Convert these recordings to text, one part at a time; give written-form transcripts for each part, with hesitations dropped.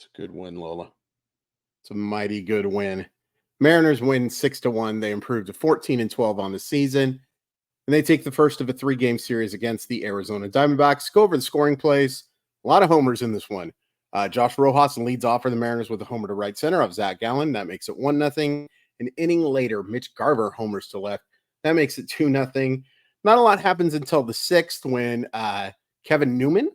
It's a good win, Lola. It's a mighty good win. Mariners win 6-1. They improved to 14-12 on the season. And they take the first of a 3-game series against the Arizona Diamondbacks. Go over the scoring plays. A lot of homers in this one. Josh Rojas leads off for the Mariners with a homer to right center of Zach Gallen. That makes it 1-0. An inning later, Mitch Garver homers to left. That makes it 2-0. Not a lot happens until the 6th when Kevin Newman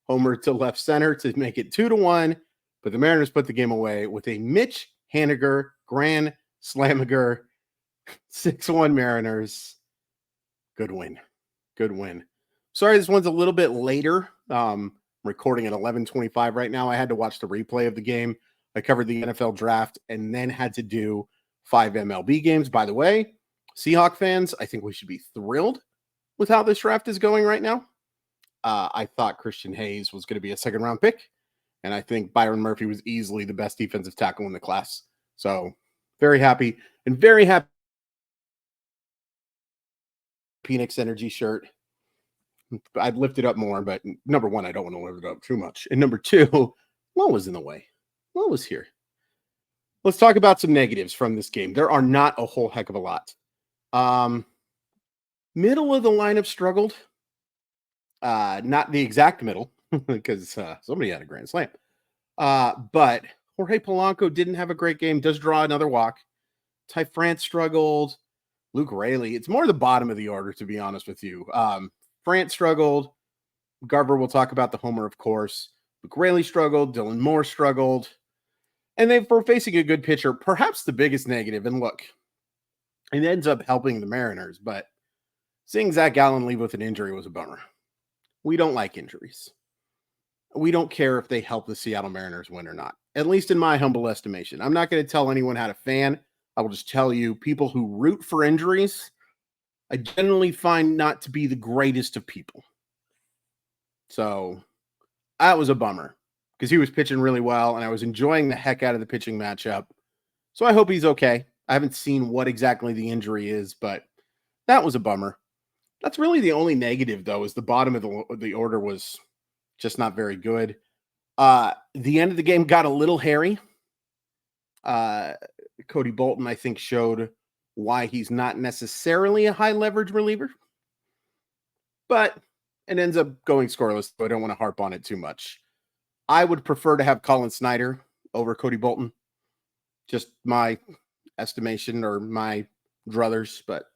homer to left center to make it 2-1. But the Mariners put the game away with a Mitch Haniger grand Slamiger 6-1 Mariners. Good win. Good win. Sorry, this one's a little bit later. Recording at 11:25 right now. I had to watch the replay of the game. I covered the NFL draft and then had to do 5 MLB games. By the way, Seahawks fans, I think we should be thrilled with how this draft is going right now. I thought Christian Hayes was going to be a second-round pick, and I think Byron Murphy was easily the best defensive tackle in the class. So very happy, and very happy. Phoenix Energy shirt. I'd lift it up more, but number one, I don't want to lift it up too much. And number two, Lo was in the way. Lo was here. Let's talk about some negatives from this game. There are not a whole heck of a lot. Middle of the lineup struggled. Not the exact middle, because somebody had a grand slam. But Jorge Polanco didn't have a great game. Does draw another walk. Ty France struggled. Luke Raley. It's more the bottom of the order, to be honest with you. France struggled. Garver will talk about the homer, of course. Luke Raley struggled. Dylan Moore struggled. And they were facing a good pitcher. Perhaps the biggest negative, and look, it ends up helping the Mariners, but seeing Zach Gallen leave with an injury was a bummer. We don't like injuries. We don't care if they help the Seattle Mariners win or not, at least in my humble estimation. I'm not going to tell anyone how to fan. I will just tell you, people who root for injuries, I generally find not to be the greatest of people. So that was a bummer because he was pitching really well, and I was enjoying the heck out of the pitching matchup. So I hope he's okay. I haven't seen what exactly the injury is, but that was a bummer. That's really the only negative, though, is the bottom of the order was just not very good. The end of the game got a little hairy. Cody Bolton, I think, showed why he's not necessarily a high leverage reliever, but it ends up going scoreless, so I don't want to harp on it too much. I would prefer to have Colin Snyder over Cody Bolton. Just my estimation or my druthers, but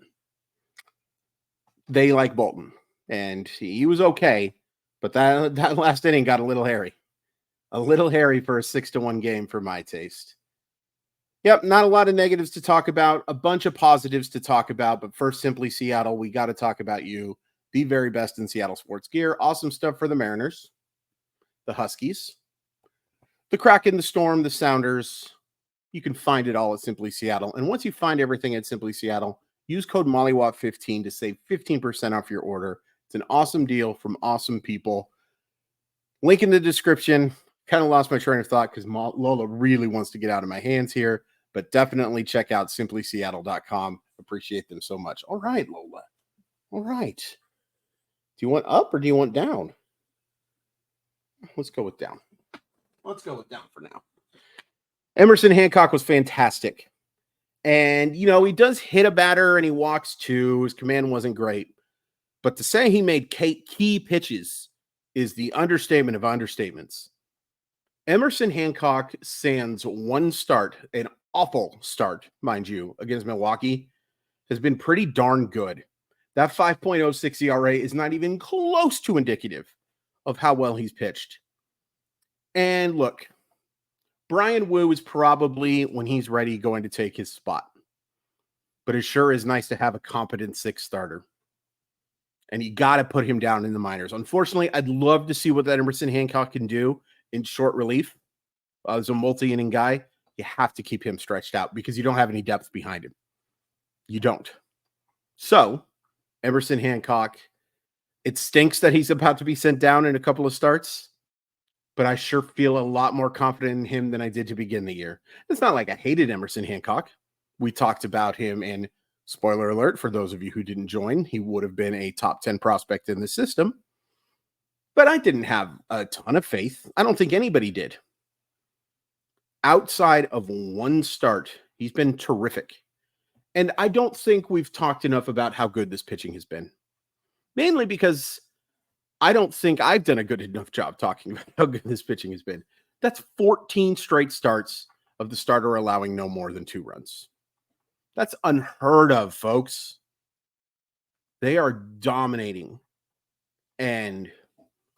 they like Bolton, and he was okay, but that last inning got a little hairy. A little hairy for a 6-1 game for my taste. Yep, not a lot of negatives to talk about, a bunch of positives to talk about, but first, Simply Seattle, we got to talk about you, the very best in Seattle sports gear. Awesome stuff for the Mariners, the Huskies, the Kraken, the Storm, the Sounders. You can find it all at Simply Seattle. And once you find everything at Simply Seattle, use code MOLLYWOP15 to save 15% off your order. It's an awesome deal from awesome people. Link in the description. Kind of lost my train of thought because Lola really wants to get out of my hands here, but definitely check out simplyseattle.com. Appreciate them so much. All right, Lola. All right. Do you want up or do you want down? Let's go with down. Let's go with down for now. Emerson Hancock was fantastic. And, you know, he does hit a batter and he walks two. His command wasn't great. But to say he made key pitches is the understatement of understatements. Emerson Hancock sans one start, an awful start, mind you, against Milwaukee, has been pretty darn good. That 5.06 ERA is not even close to indicative of how well he's pitched. And look, Brian Wu is probably, when he's ready, going to take his spot. But it sure is nice to have a competent sixth starter. And you got to put him down in the minors. Unfortunately, I'd love to see what that Emerson Hancock can do in short relief. As a multi-inning guy, you have to keep him stretched out because you don't have any depth behind him. You don't. So, Emerson Hancock, it stinks that he's about to be sent down in a couple of starts, but I sure feel a lot more confident in him than I did to begin the year. It's not like I hated Emerson Hancock. We talked about him in, spoiler alert, for those of you who didn't join, he would have been a top 10 prospect in the system. But I didn't have a ton of faith. I don't think anybody did. Outside of one start, he's been terrific. And I don't think we've talked enough about how good this pitching has been. Mainly because I don't think I've done a good enough job talking about how good this pitching has been. That's 14 straight starts of the starter allowing no more than 2 runs. That's unheard of, folks. They are dominating. And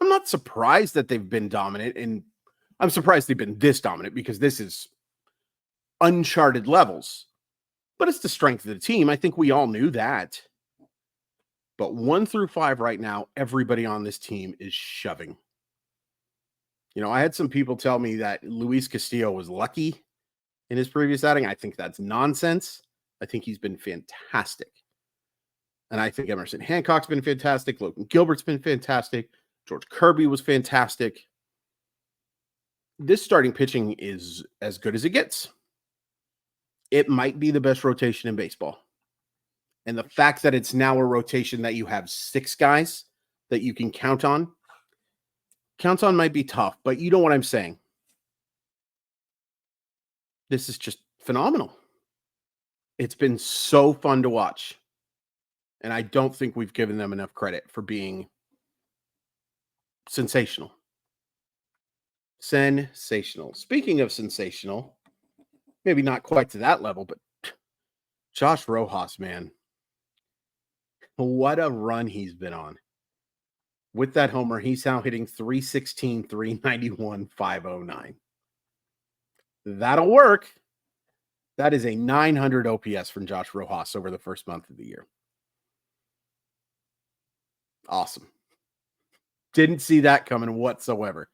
I'm not surprised that they've been dominant. And I'm surprised they've been this dominant because this is uncharted levels. But it's the strength of the team. I think we all knew that. But 1 through 5 right now, everybody on this team is shoving. You know, I had some people tell me that Luis Castillo was lucky in his previous outing. I think that's nonsense. I think he's been fantastic. And I think Emerson Hancock's been fantastic. Logan Gilbert's been fantastic. George Kirby was fantastic. This starting pitching is as good as it gets. It might be the best rotation in baseball. And the fact that it's now a rotation that you have 6 guys that you can count on might be tough, but you know what I'm saying. This is just phenomenal. It's been so fun to watch. And I don't think we've given them enough credit for being sensational. Sensational. Speaking of sensational, maybe not quite to that level, but Josh Rojas, man. What a run he's been on. With that homer, he's now hitting 316, 391, 509. That'll work. That is a 900 OPS from Josh Rojas over the first month of the year. Awesome. Didn't see that coming whatsoever.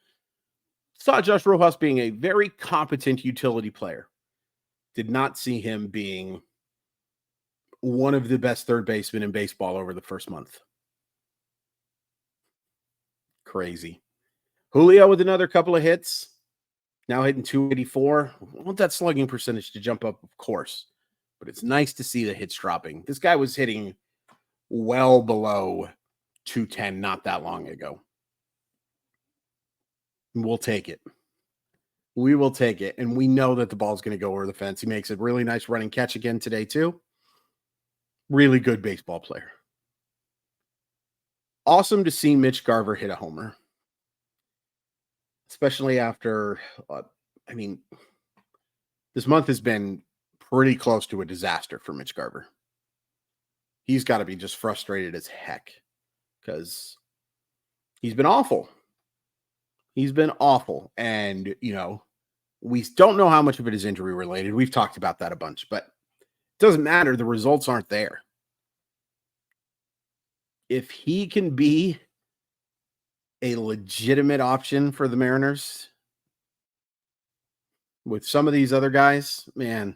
Saw Josh Rojas being a very competent utility player. Did not see him being one of the best third basemen in baseball over the first month. Crazy. Julio with another couple of hits. Now hitting 284. I want that slugging percentage to jump up, of course. But it's nice to see the hits dropping. This guy was hitting well below 210 not that long ago. We'll take it. We will take it. And we know that the ball's going to go over the fence. He makes a really nice running catch again today, too. Really good baseball player. Awesome to see Mitch Garver hit a homer. Especially after, this month has been pretty close to a disaster for Mitch Garver. He's got to be just frustrated as heck because he's been awful. He's been awful. And, we don't know how much of it is injury related. We've talked about that a bunch, but it doesn't matter. The results aren't there. If he can be a legitimate option for the Mariners with some of these other guys, man,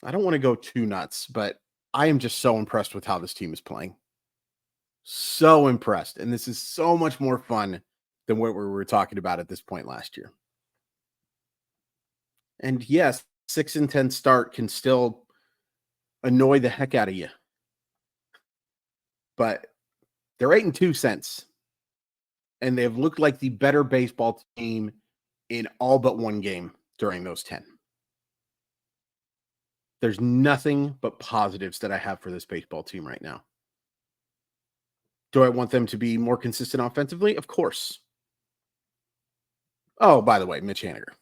I don't want to go too nuts, but I am just so impressed with how this team is playing. So impressed. And this is so much more fun than what we were talking about at this point last year. And yes, 6-10 start can still annoy the heck out of you. But they're 8-2 since. And they've looked like the better baseball team in all but one game during those 10. There's nothing but positives that I have for this baseball team right now. Do I want them to be more consistent offensively? Of course. Oh, by the way, Mitch Haniger.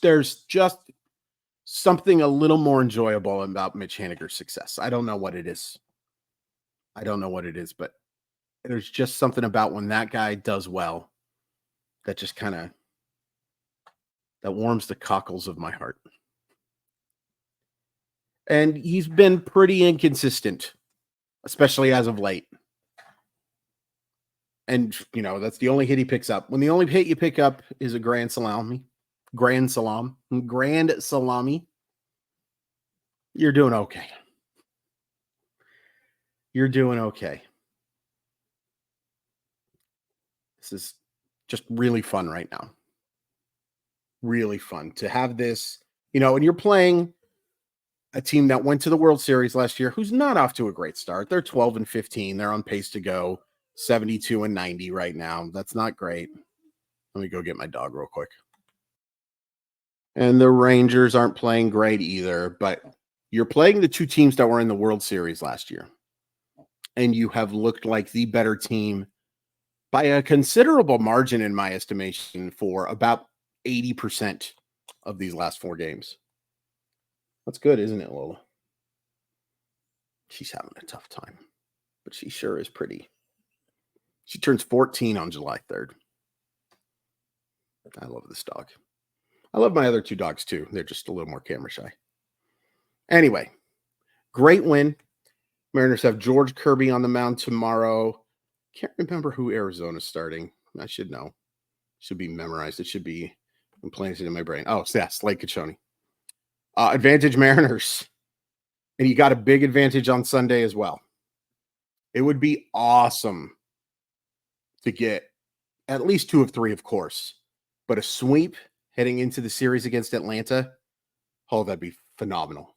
There's just something a little more enjoyable about Mitch Haniger's success. I don't know what it is. But there's just something about when that guy does well that just kind of that warms the cockles of my heart. And he's been pretty inconsistent, especially as of late. And, that's the only hit he picks up. When the only hit you pick up is a grand salami, you're doing okay. This is just really fun right now. Really fun to have this, and you're playing a team that went to the World Series last year, who's not off to a great start. They're 12-15. They're on pace to go 72-90 right now. That's not great. Let me go get my dog real quick. And the Rangers aren't playing great either, but you're playing the two teams that were in the World Series last year. And you have looked like the better team by a considerable margin, in my estimation, for about 80% of these last 4 games. That's good, isn't it, Lola? She's having a tough time, but she sure is pretty. She turns 14 on July 3rd. I love this dog. I love my other 2 dogs too. They're just a little more camera shy. Anyway, great win. Mariners have George Kirby on the mound tomorrow. Can't remember who Arizona's starting. I should know. Should be memorized. It should be implanted in my brain. Oh, yeah, Slade Kachoni. Advantage Mariners. And you got a big advantage on Sunday as well. It would be awesome to get at least 2 of 3, of course. But a sweep heading into the series against Atlanta, oh, that'd be phenomenal.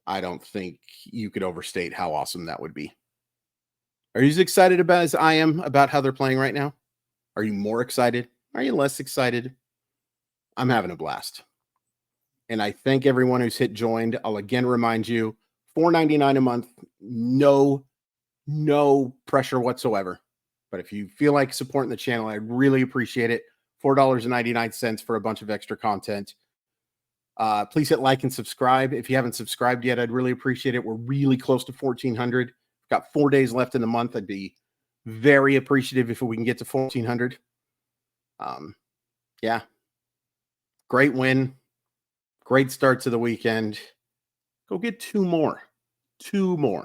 I don't think you could overstate how awesome that would be. Are you as excited about as I am about how they're playing right now? Are you more excited? Are you less excited? I'm having a blast. And I thank everyone who's hit joined. I'll again remind you, $4.99 a month, no pressure whatsoever. But if you feel like supporting the channel, I'd really appreciate it. $4.99 for a bunch of extra content. Please hit like and subscribe. If you haven't subscribed yet, I'd really appreciate it. We're really close to 1,400. Got 4 days left in the month. I'd be very appreciative if we can get to 1,400. Yeah. Great win. Great start to the weekend. Go get 2 more. 2 more.